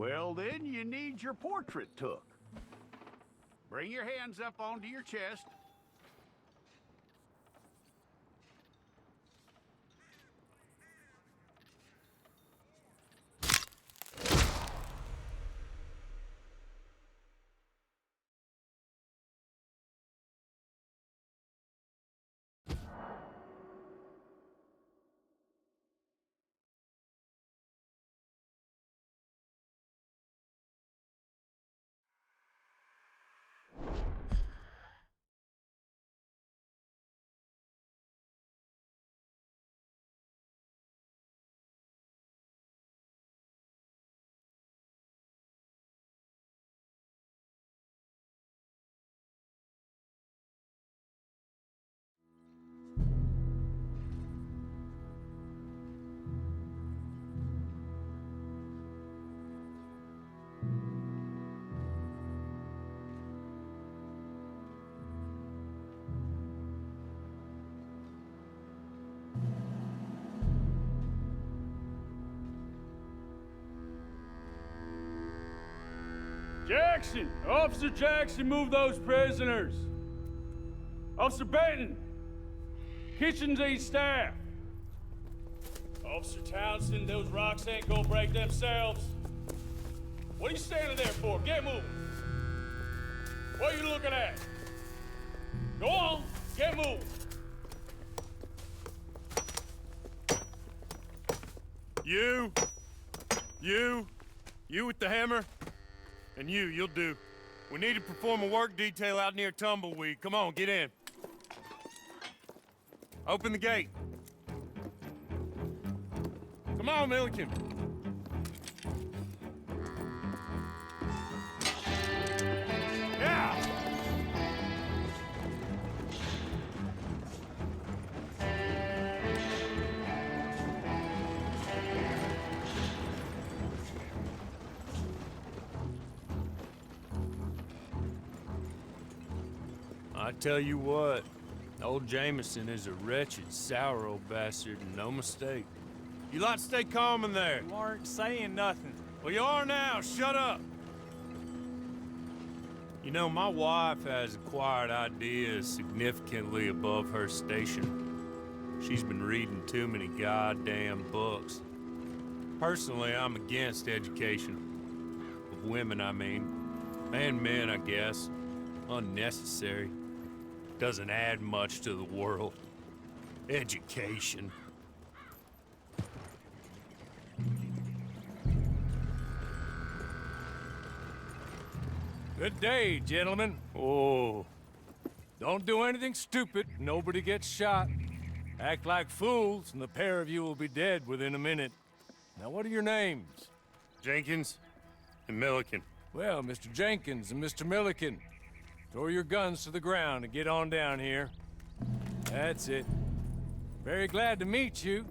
Well, then you need your portrait took. Bring your hands up onto your chest. Jackson! Officer Jackson, move those prisoners! Officer Benton! Kitchens aid staff! Officer Townsend, those rocks ain't gonna break themselves. What are you standing there for? Get moving! What are you looking at? Go on, get moving! You with the hammer? And you'll do. We need to perform a work detail out near Tumbleweed. Come on, get in. Open the gate. Come on, Milliken. Yeah! I tell you what, old Jameson is a wretched, sour old bastard, and no mistake. You lot stay calm in there. You aren't saying nothing. Well, you are now. Shut up. You know, my wife has acquired ideas significantly above her station. She's been reading too many goddamn books. Personally, I'm against education. Of women, I mean. And men, I guess. Unnecessary. Doesn't add much to the world. Education. Good day, gentlemen. Oh. Don't do anything stupid. Nobody gets shot. Act like fools, and the pair of you will be dead within a minute. Now, what are your names? Jenkins and Milliken. Well, Mr. Jenkins and Mr. Milliken, throw your guns to the ground and get on down here. That's it. Very glad to meet you.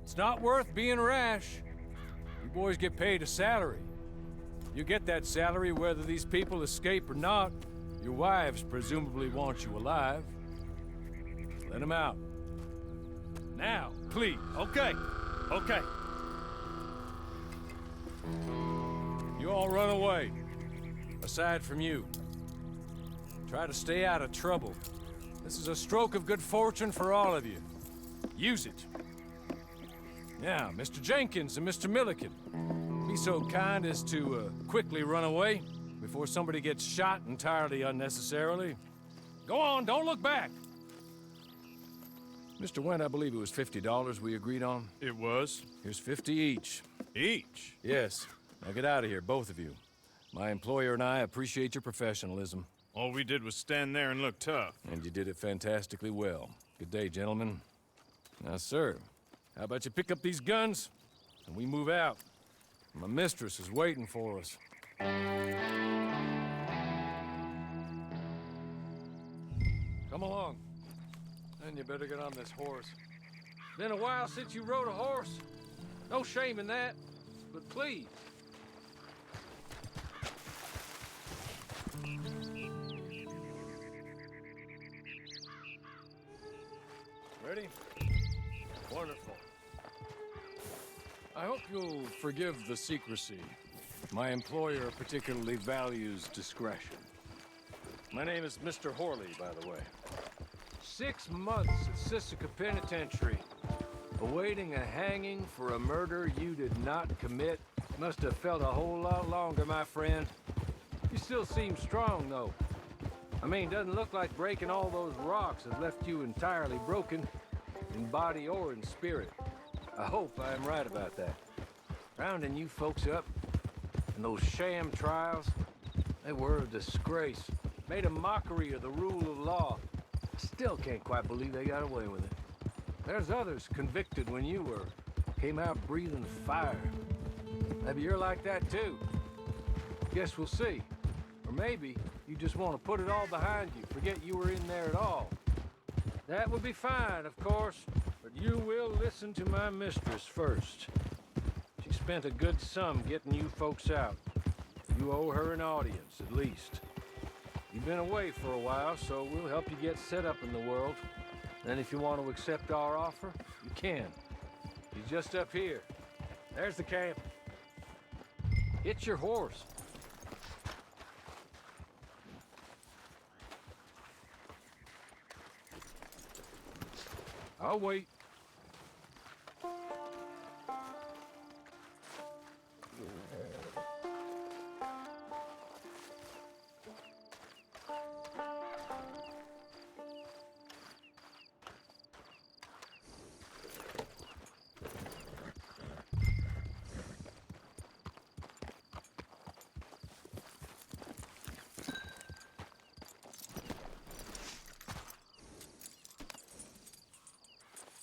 It's not worth being rash. You boys get paid a salary. You get that salary whether these people escape or not. Your wives presumably want you alive. Let them out. Now, please. Okay. You all run away. Aside from you. Try to stay out of trouble. This is a stroke of good fortune for all of you. Use it. Now, Mr. Jenkins and Mr. Milliken, be so kind as to quickly run away before somebody gets shot entirely unnecessarily. Go on, don't look back. Mr. Wendt, I believe it was $50 we agreed on. It was. Here's 50 each. Each? Yes. Now get out of here, both of you. My employer and I appreciate your professionalism. All we did was stand there and look tough. And you did it fantastically well. Good day, gentlemen. Now, sir, how about you pick up these guns, and we move out? My mistress is waiting for us. Come along. Then you better get on this horse. Been a while since you rode a horse. No shame in that, but please. Ready? Wonderful. I hope you'll forgive the secrecy. My employer particularly values discretion. My name is Mr. Horley, by the way. 6 months at Sisika Penitentiary, awaiting a hanging for a murder you did not commit. Must have felt a whole lot longer, my friend. You still seem strong, though. I mean, doesn't look like breaking all those rocks has left you entirely broken, in body or in spirit. I hope I am right about that. Rounding you folks up, and those sham trials, they were a disgrace. Made a mockery of the rule of law. I still can't quite believe they got away with it. There's others convicted when you were. Came out breathing fire. Maybe you're like that too. Guess we'll see. Or maybe you just want to put it all behind you, forget you were in there at all. That would be fine, of course, but you will listen to my mistress first. She spent a good sum getting you folks out. You owe her an audience, at least. You've been away for a while, so we'll help you get set up in the world. Then if you want to accept our offer, you can. He's just up here. There's the camp. Get your horse. I'll wait.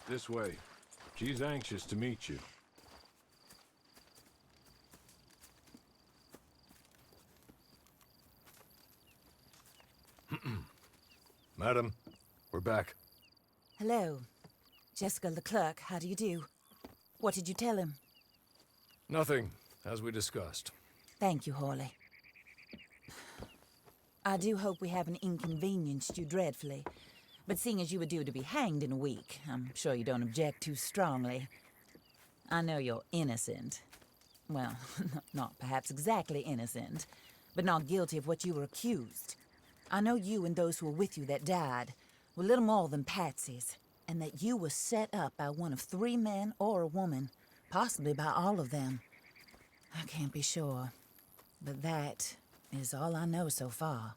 This way. She's anxious to meet you. Madam, we're back. Hello. Jessica Leclerc, how do you do? What did you tell him? Nothing, as we discussed. Thank you, Horley. I do hope we haven't inconvenienced you dreadfully. But seeing as you were due to be hanged in a week, I'm sure you don't object too strongly. I know you're innocent. Well, not perhaps exactly innocent, but not guilty of what you were accused. I know you and those who were with you that died were little more than patsies, and that you were set up by one of 3 men or a woman, possibly by all of them. I can't be sure, but that is all I know so far.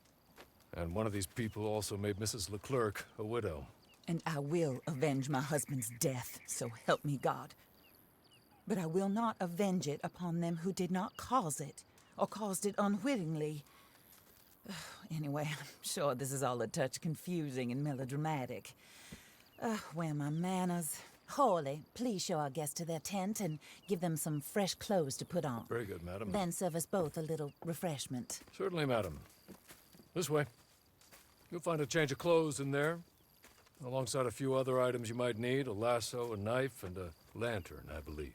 And one of these people also made Mrs. Leclerc a widow. And I will avenge my husband's death, so help me God. But I will not avenge it upon them who did not cause it, or caused it unwittingly. Anyway, I'm sure this is all a touch confusing and melodramatic. Where are my manners? Horley, please show our guests to their tent and give them some fresh clothes to put on. Very good, madam. Then serve us both a little refreshment. Certainly, madam. This way. You'll find a change of clothes in there, alongside a few other items you might need, a lasso, a knife, and a lantern, I believe.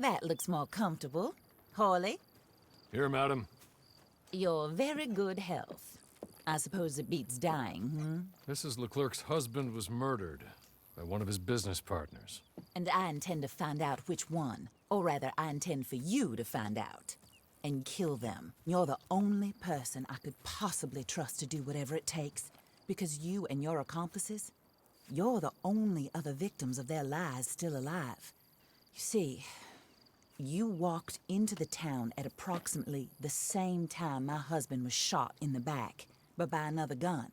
That looks more comfortable. Hawley, Here, madam. your very good health. I suppose it beats dying, Mrs. Leclerc's husband was murdered by one of his business partners. And I intend to find out which one. Or rather, I intend for you to find out. And kill them. You're the only person I could possibly trust to do whatever it takes. Because you and your accomplices, you're the only other victims of their lies still alive. You see, you walked into the town at approximately the same time my husband was shot in the back, but by another gun,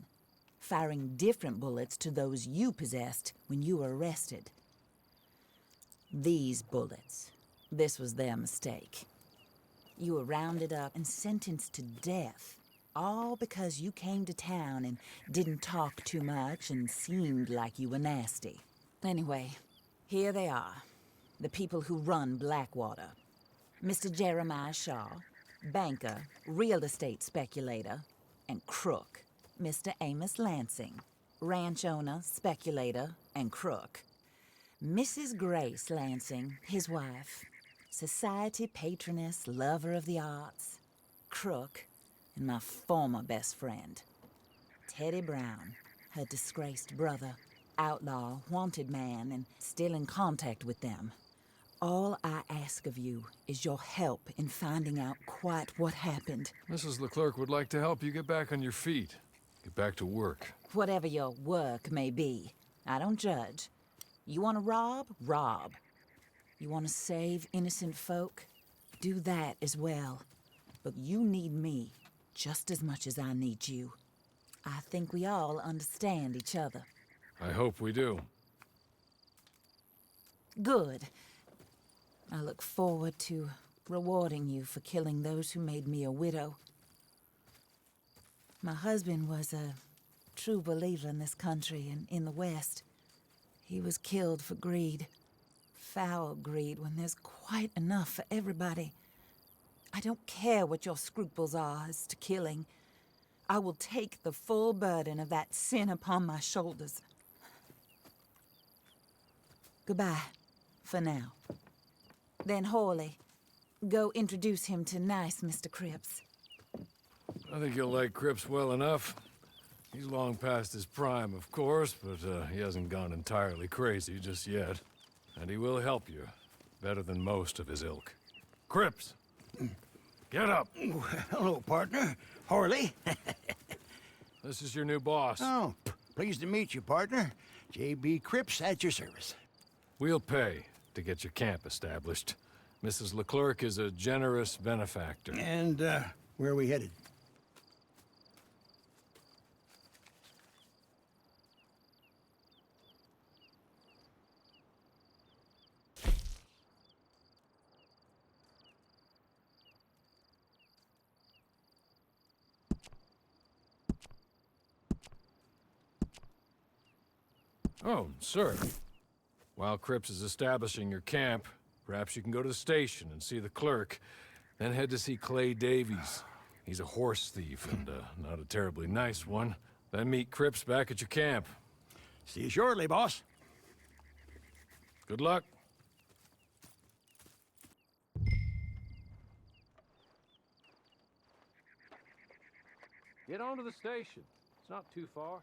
firing different bullets to those you possessed when you were arrested. These bullets, this was their mistake. You were rounded up and sentenced to death, all because you came to town and didn't talk too much and seemed like you were nasty. Anyway, here they are, the people who run Blackwater. Mr. Jeremiah Shaw, banker, real estate speculator, and crook. Mr. Amos Lansing, ranch owner, speculator, and crook. Mrs. Grace Lansing, his wife, society patroness, lover of the arts, crook, and my former best friend. Teddy Brown, her disgraced brother, outlaw, wanted man, and still in contact with them. All I ask of you is your help in finding out quite what happened. Mrs. Leclerc would like to help you get back on your feet. Get back to work. Whatever your work may be, I don't judge. You want to rob? Rob. You want to save innocent folk? Do that as well. But you need me just as much as I need you. I think we all understand each other. I hope we do. Good. I look forward to rewarding you for killing those who made me a widow. My husband was a true believer in this country and in the West. He was killed for greed. Foul greed when there's quite enough for everybody. I don't care what your scruples are as to killing. I will take the full burden of that sin upon my shoulders. Goodbye, for now. Then Hawley, go introduce him to nice Mr. Cripps. I think you'll like Cripps well enough. He's long past his prime, of course, but he hasn't gone entirely crazy just yet. And he will help you, better than most of his ilk. Cripps! Get up! Hello, partner. Hawley. This is your new boss. Oh, pleased to meet you, partner. J.B. Cripps at your service. We'll pay to get your camp established. Mrs. Leclerc is a generous benefactor. And, where are we headed? Oh, sir. While Cripps is establishing your camp, perhaps you can go to the station and see the clerk, then head to see Clay Davies. He's a horse thief and not a terribly nice one. Then meet Cripps back at your camp. See you shortly, boss. Good luck. Get on to the station. It's not too far.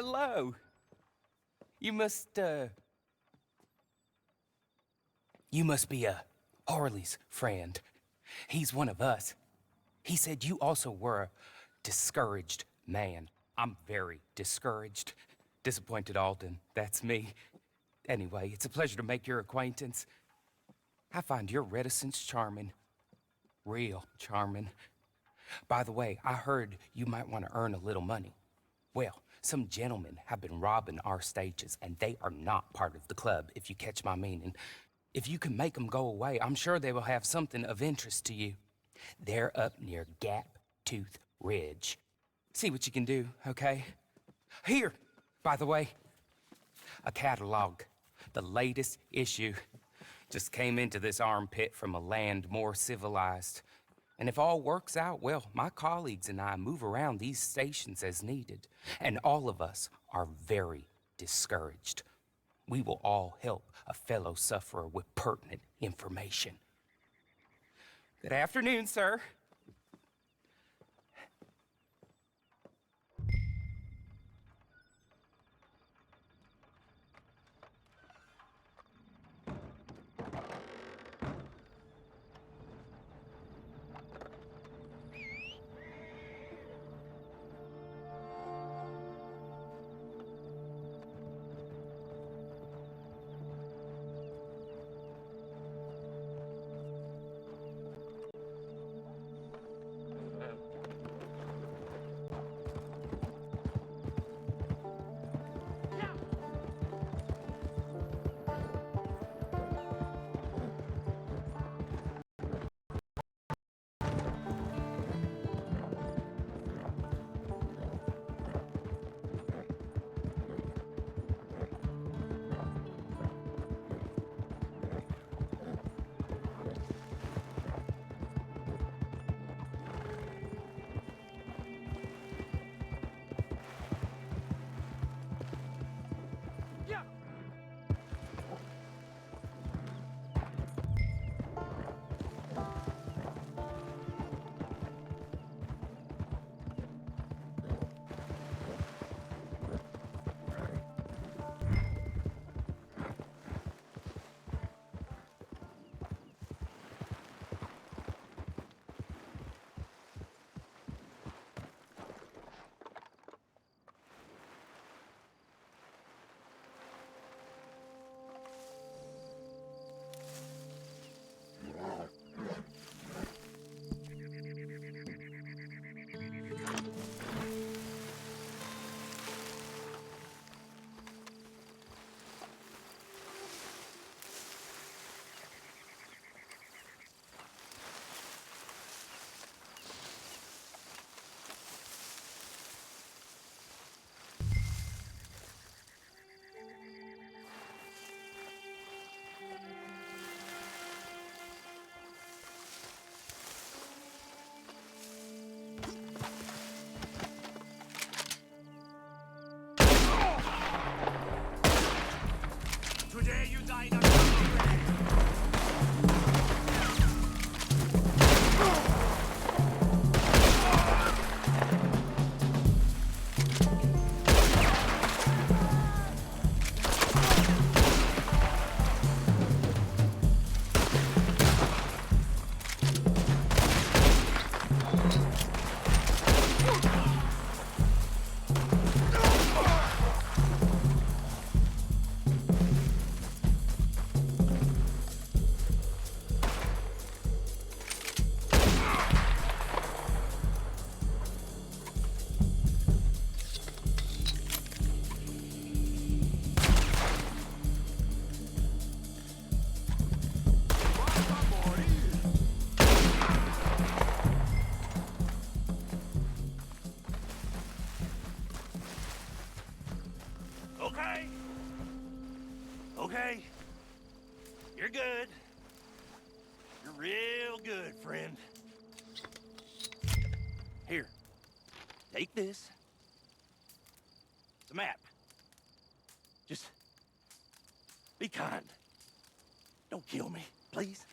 hello. You must be Harley's friend. He's one of us. He said you also were a discouraged man. I'm very discouraged. Disappointed Alden, that's me. Anyway, it's a pleasure to make your acquaintance. I find your reticence charming. Real charming. By the way, I heard you might want to earn a little money. Well, some gentlemen have been robbing our stages, and they are not part of the club, if you catch my meaning. If you can make them go away, I'm sure they will have something of interest to you. They're up near Gap Tooth Ridge. See what you can do, okay? Here, by the way, a catalog. The latest issue. Just came into this armpit from a land more civilized. And if all works out, well, my colleagues and I move around these stations as needed. And all of us are very discouraged. We will all help a fellow sufferer with pertinent information. Good afternoon, sir. Today you die in Okay. You're good. You're real good, friend. Here. Take this. It's a map. Just be kind. Don't kill me, please.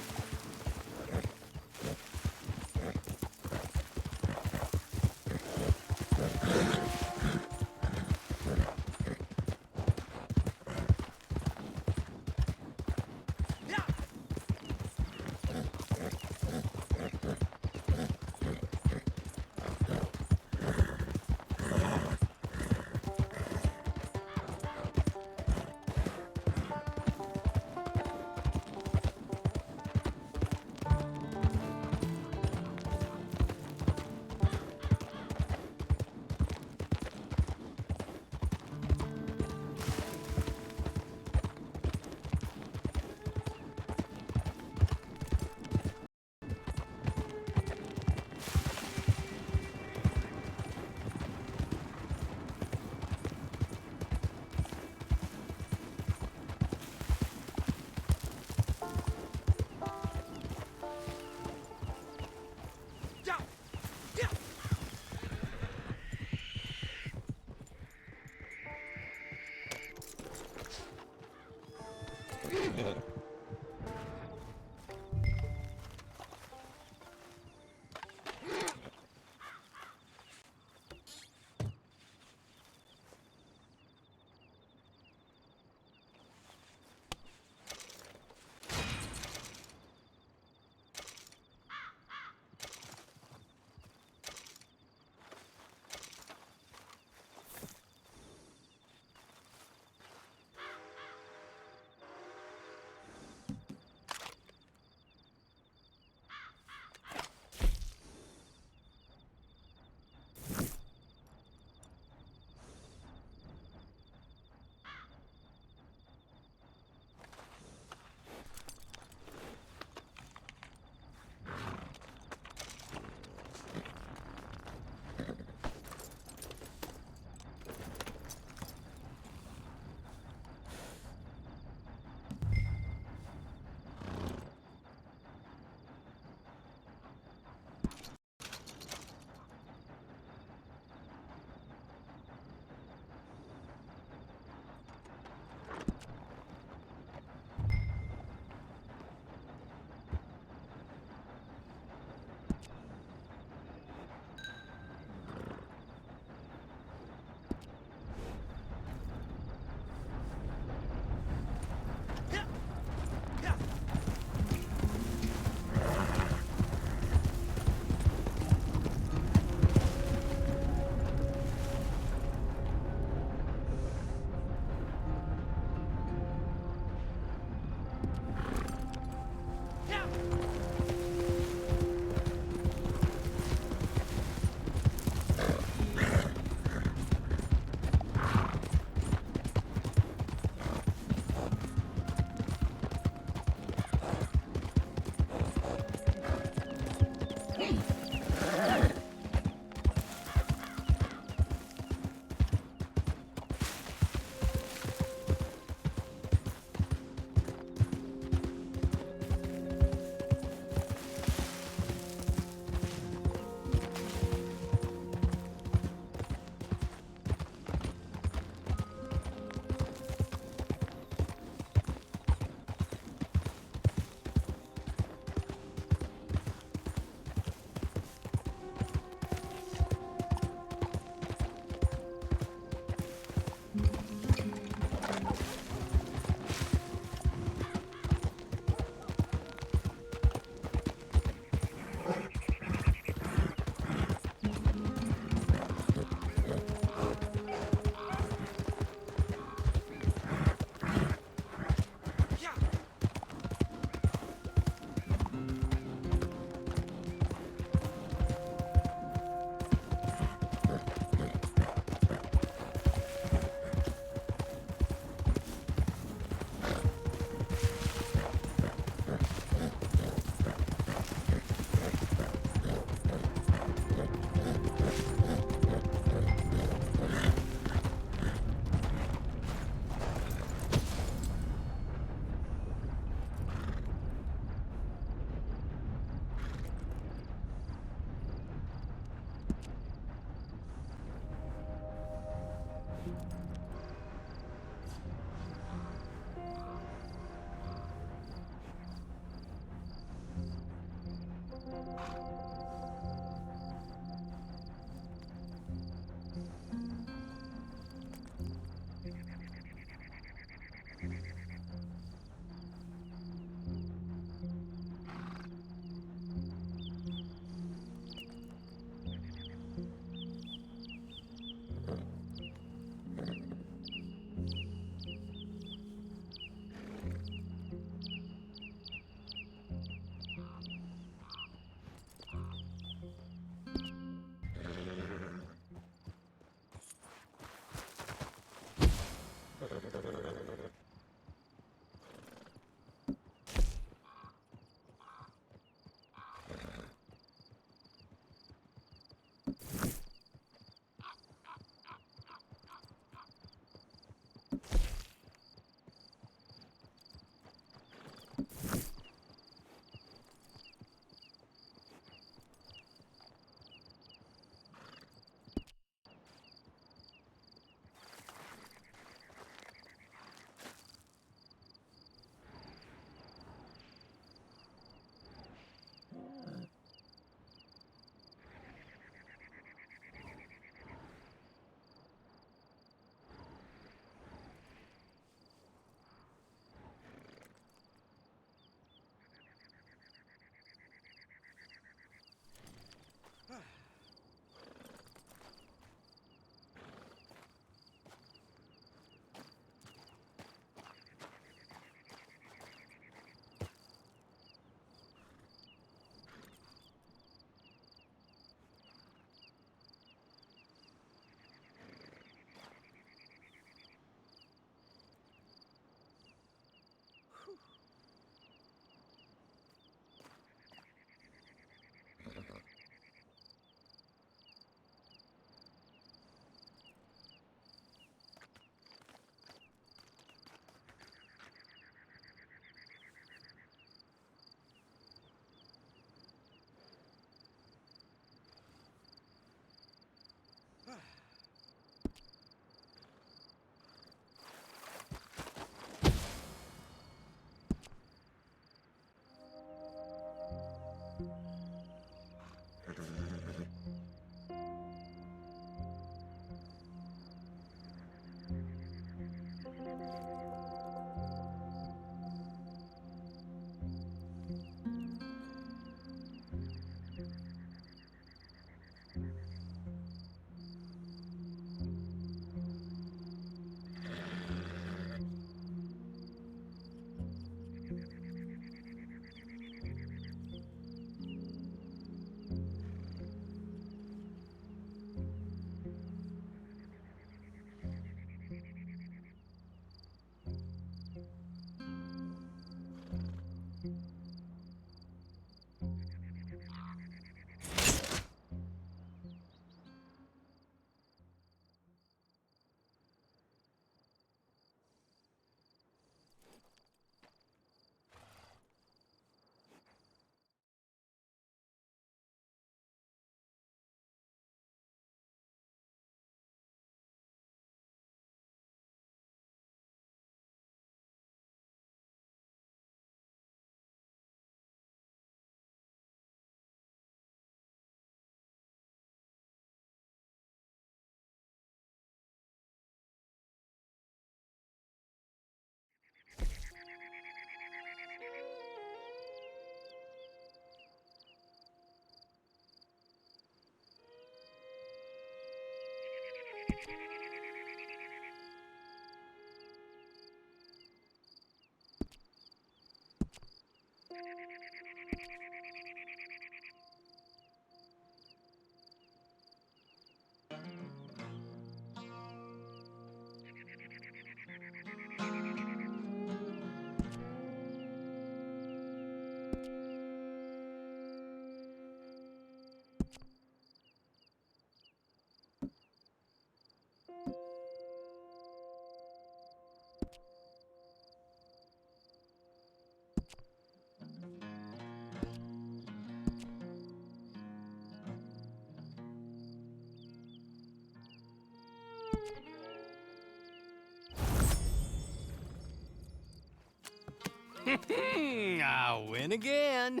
I win again.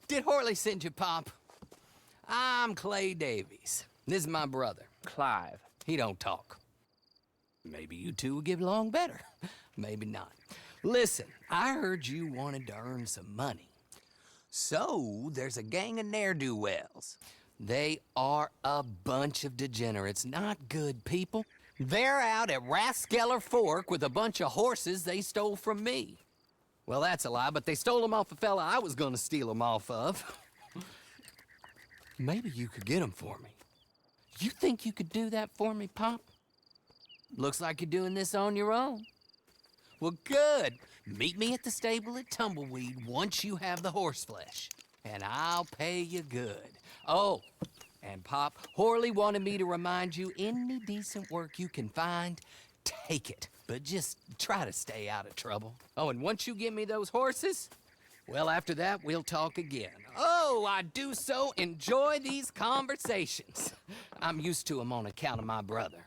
Did Horley send you, Pop? I'm Clay Davies. This is my brother, Clive. He don't talk. Maybe you two will get along better. Maybe not. Listen, I heard you wanted to earn some money. So, there's a gang of ne'er-do-wells. They are a bunch of degenerates, not good people. They're out at Raskeller Fork with a bunch of horses they stole from me. Well, that's a lie, but they stole them off a fella I was gonna steal them off of. Maybe you could get them for me. You think you could do that for me, Pop? Looks like you're doing this on your own. Well, good. Meet me at the stable at Tumbleweed once you have the horse flesh, and I'll pay you good. Oh, and Pop, Horley wanted me to remind you, any decent work you can find, take it. But just try to stay out of trouble. Oh, and once you give me those horses, well, after that, we'll talk again. Oh, I do so enjoy these conversations. I'm used to them on account of my brother.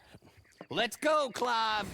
Let's go, Clive.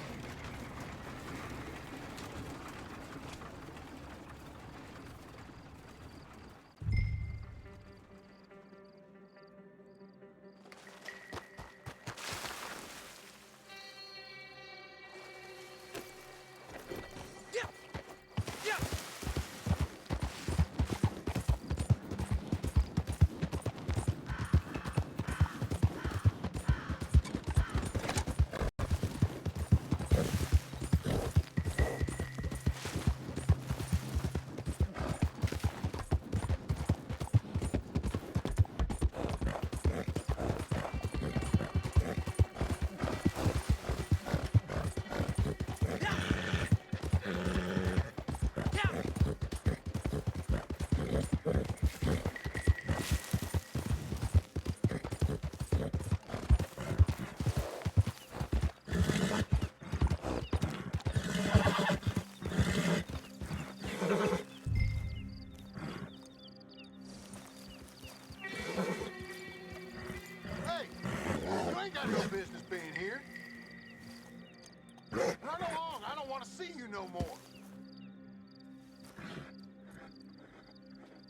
No more.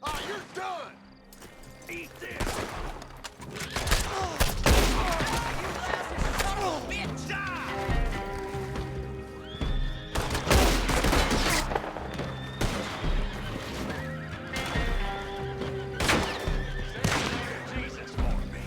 Oh, you're done! Eat this! Oh, you son of a bitch! Die! Jesus for me.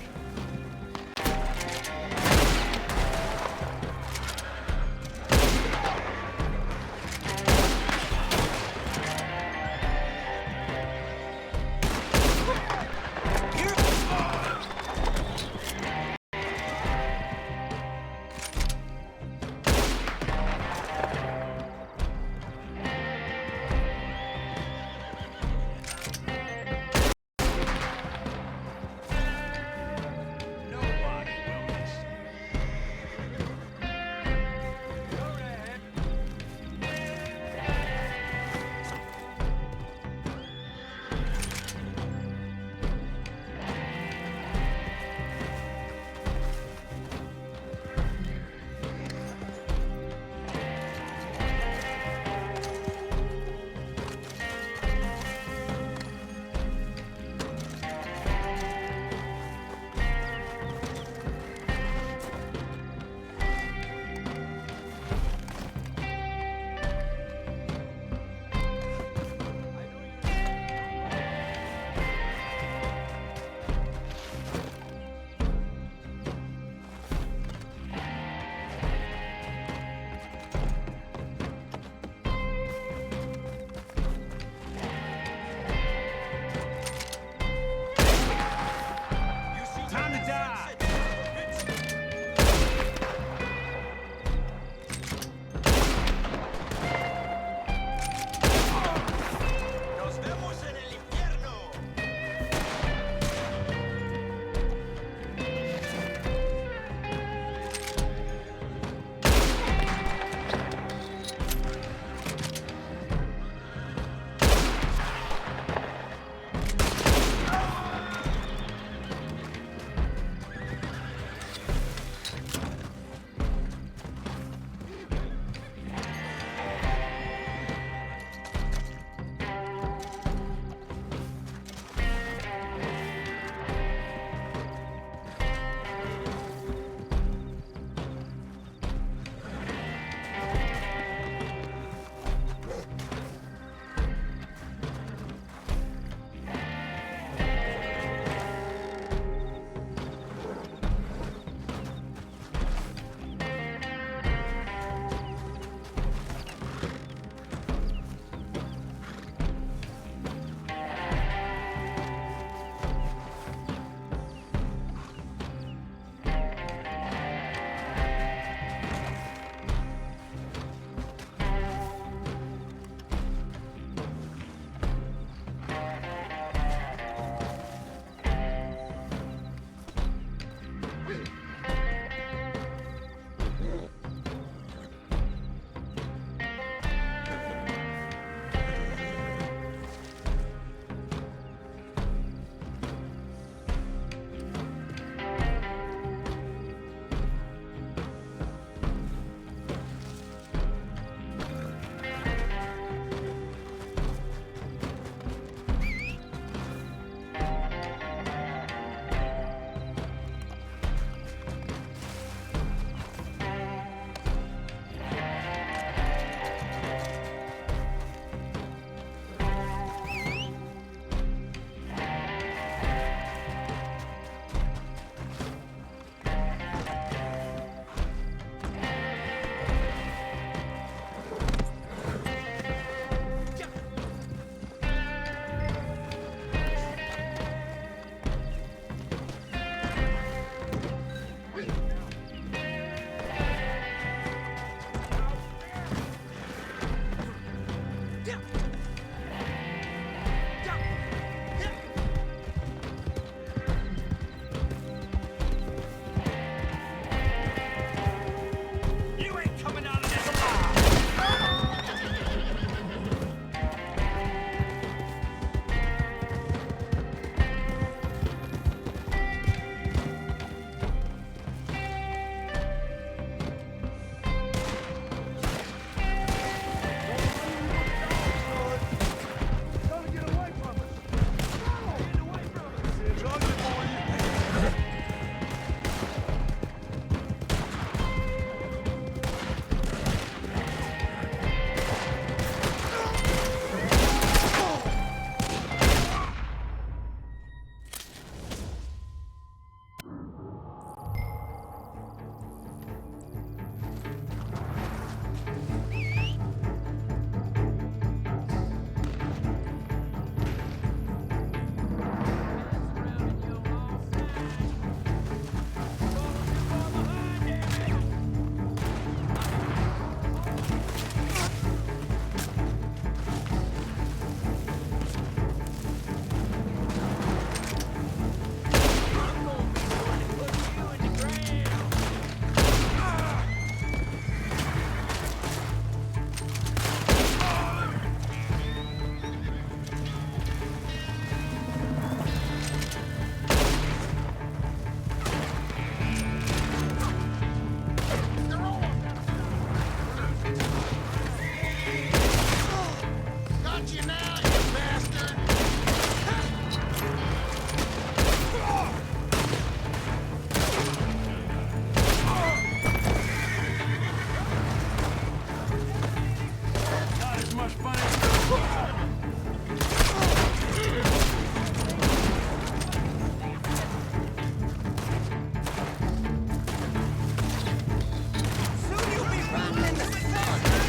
Got you now, you bastard! Not as much fun as Soon you'll be running in the sun!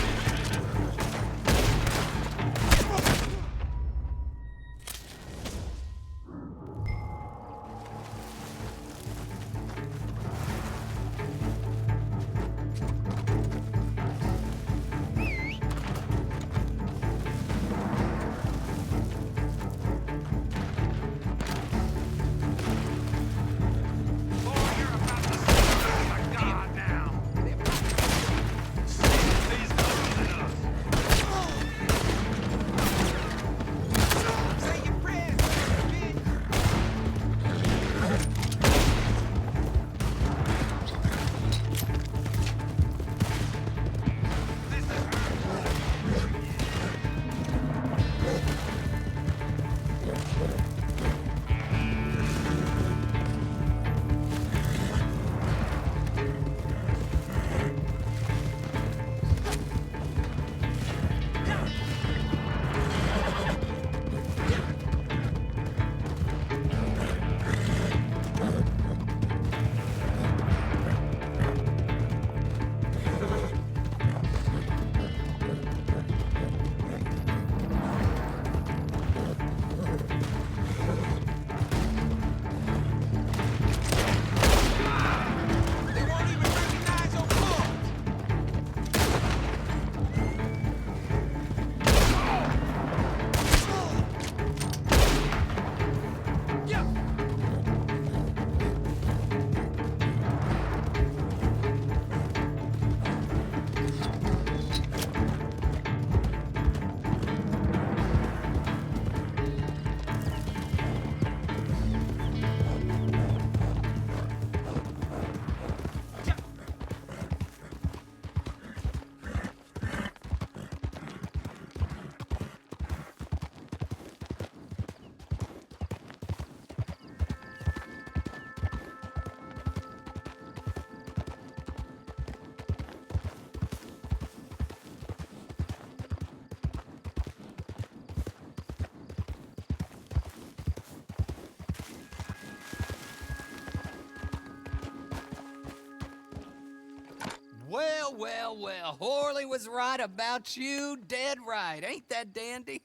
Well, well, well. Horley was right about you. Dead right. Ain't that dandy?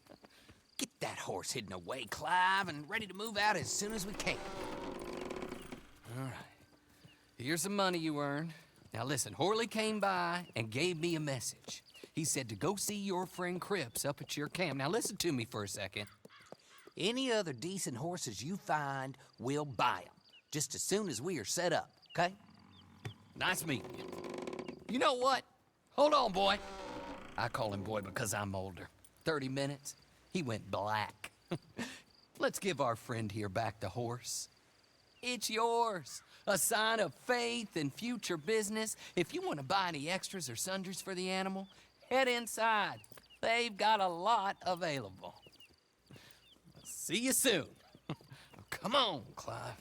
Get that horse hidden away, Clive, and ready to move out as soon as we can. All right. Here's the money you earned. Now listen, Horley came by and gave me a message. He said to go see your friend Cripps up at your camp. Now listen to me for a second. Any other decent horses you find, we'll buy them. Just as soon as we are set up, okay? Nice meeting you. You know what? Hold on, boy. I call him boy because I'm older. 30 minutes, he went black. Let's give our friend here back the horse. It's yours. A sign of faith and future business. If you want to buy any extras or sundries for the animal, head inside. They've got a lot available. See you soon. Come on, Clive.